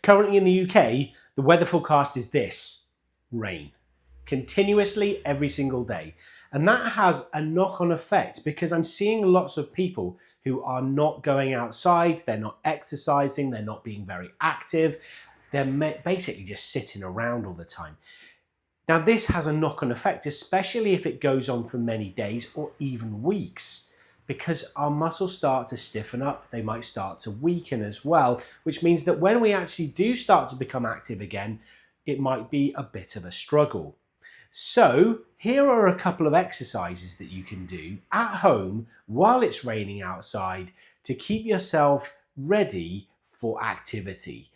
currently in the UK, the weather forecast is this: rain, continuously every single day. And that has a knock-on effect because I'm seeing lots of people who are not going outside, they're not exercising, they're not being very active, they're basically just sitting around all the time. Now this has a knock-on effect, especially if it goes on for many days or even weeks, because our muscles start to stiffen up, they might start to weaken as well, which means that when we actually do start to become active again, it might be a bit of a struggle. So here are a couple of exercises that you can do at home while it's raining outside to keep yourself ready for activity.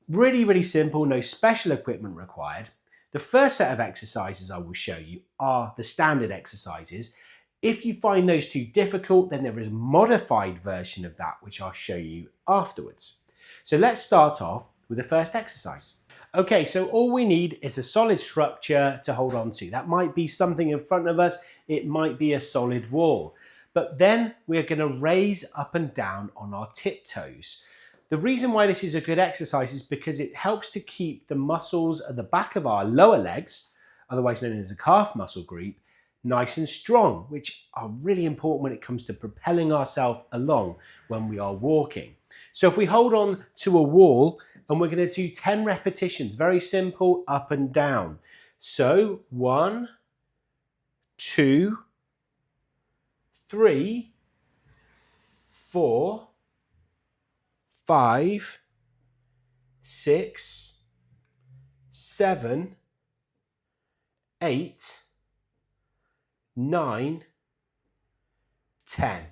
Really, really simple, no special equipment required. The first set of exercises I will show you are the standard exercises. If you find those too difficult, then there is a modified version of that, which I'll show you afterwards. So let's start off with the first exercise. Okay, so all we need is a solid structure to hold on to. That might be something in front of us, it might be a solid wall. But then we're going to raise up and down on our tiptoes. The reason why this is a good exercise is because it helps to keep the muscles at the back of our lower legs, otherwise known as the calf muscle group, nice and strong, which are really important when it comes to propelling ourselves along when we are walking. So if we hold on to a wall and we're going to do 10 repetitions, very simple, up and down. So 1, 2, 3, 4, 5, 6, 7, 8, 9, 10.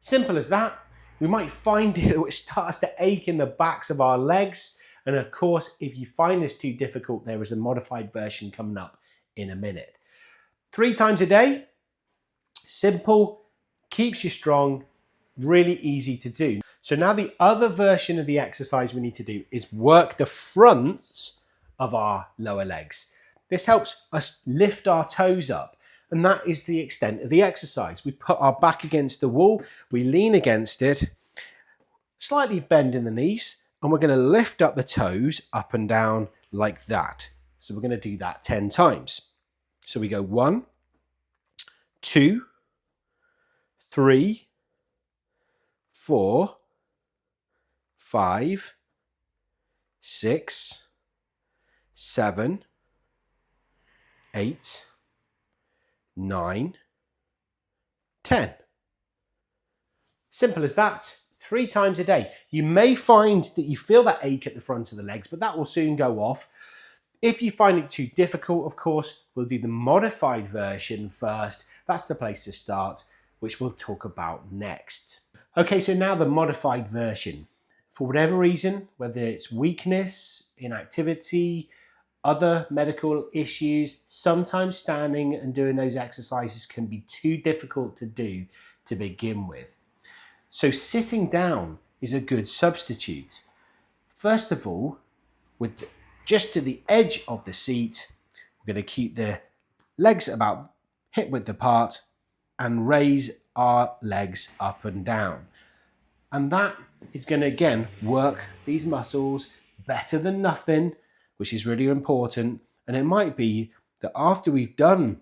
Simple as that. We might find it starts to ache in the backs of our legs. And of course, if you find this too difficult, there is a modified version coming up in a minute. 3 times a day, simple, keeps you strong, really easy to do. So now the other version of the exercise we need to do is work the fronts of our lower legs. This helps us lift our toes up, and that is the extent of the exercise. We put our back against the wall, we lean against it, slightly bend in the knees, and we're going to lift up the toes up and down like that. So we're going to do that 10 times. So we go 1, 2, 3, 4, 5, 6, 7, 8, 9, 10. Simple as that. 3 times a day. You may find that you feel that ache at the front of the legs, but that will soon go off. If you find it too difficult, of course, we'll do the modified version first. That's the place to start, which we'll talk about next. Okay, so now the modified version. For whatever reason, whether it's weakness, inactivity, other medical issues, sometimes standing and doing those exercises can be too difficult to do to begin with. So sitting down is a good substitute. First of all, with just to the edge of the seat, we're going to keep the legs about hip width apart and raise our legs up and down. And that is going to, again, work these muscles better than nothing, which is really important. And it might be that after we've done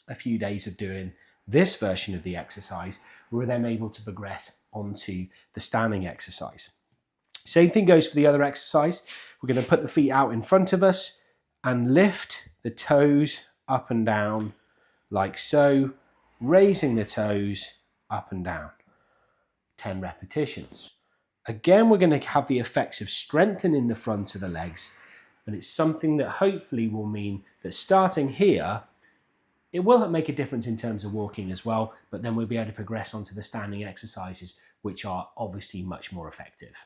a few days of doing this version of the exercise, we're then able to progress onto the standing exercise. Same thing goes for the other exercise. We're going to put the feet out in front of us and lift the toes up and down like so, raising the toes up and down. 10 repetitions. Again, we're going to have the effects of strengthening the front of the legs, and it's something that hopefully will mean that starting here, it will make a difference in terms of walking as well, but then we'll be able to progress onto the standing exercises, which are obviously much more effective.